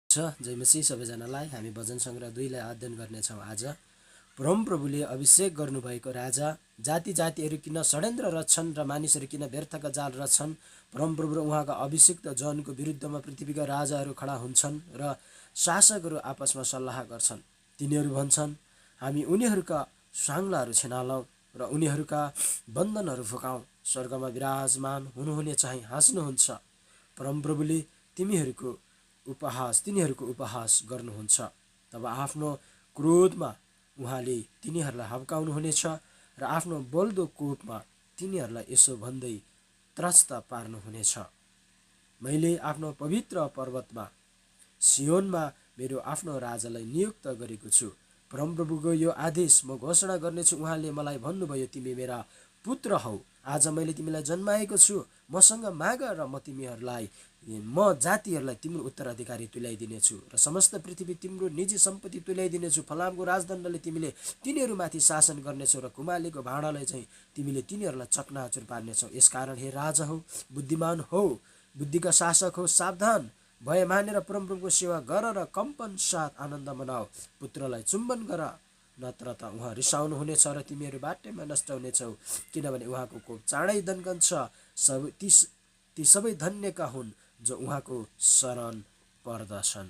जय मसीह सबैजनालाई। हामी भजन सङ्ग्रह 2 लाई अध्ययन गर्नेछौँ। आज परमप्रभुले अभिषेक गर्नुभएको राजा जाति जातिहरू किन षड्यन्त्र रच्छन् र मानिसहरू किन व्यर्थका जाल रच्छन्। परमप्रभु र उहाँका अभिषिक्त जनको विरुद्धमा पृथ्वीका राजाहरू खडा हुन्छन् र शासकहरू आपसमा सल्लाह गर्छन्। तिनीहरू भन्छन्, हामी उनीहरूका साङ्लाहरू छेनालौँ र उनीहरूका बन्धनहरू फुकाउँ। स्वर्गमा विराजमान हुनुहुने चाहिँ हाँस्नुहुन्छ। परमप्रभुले तिनीहरूको उपहास गर्नुहुन्छ। तब आफ्नो क्रोधमा उहाँले तिनीहरूलाई हप्काउनुहुनेछ र आफ्नो बल्दो कोपमा तिनीहरूलाई यसो भन्दै त्रस्त पार्नुहुनेछ। मैले आफ्नो पवित्र पर्वतमा सियोनमा मेरो आफ्नो राजालाई नियुक्त गरेको छु। परमप्रभुको यो आदेश म घोषणा गर्नेछु। उहाँले मलाई भन्नुभयो, तिमी मेरा पुत्र हौ, आज मैले तिमीलाई जन्माएको छु। मसँग माग र म जातिहरूलाई तिम्रो उत्तराधिकारी तुल्याइदिनेछु र समस्त पृथ्वी तिम्रो निजी सम्पत्ति तुल्याइदिनेछु। फलामको राजदण्डले तिमीले तिनीहरूमाथि शासन गर्नेछौ र कुमालीको भाँडालाई चाहिँ तिमीले तिनीहरूलाई चकनाचुर पार्नेछौ। यसकारण हे राजा हौ, बुद्धिमान हौ, बुद्धिका शासक हो, सावधान भए मानेर परमप्रभुको सेवा गर र कम्पन साथ आनन्द मनाऊ। पुत्रलाई चुम्बन गर, नत्र त उहाँ रिसाउनु हुनेछ र तिमीहरू बाटैमा नष्ट हुनेछौ। किनभने उहाँको कोप चाँडै दन्कन्छ। ती सबै धन्यका हुन् जो उहाँको शरण पर्दछन्।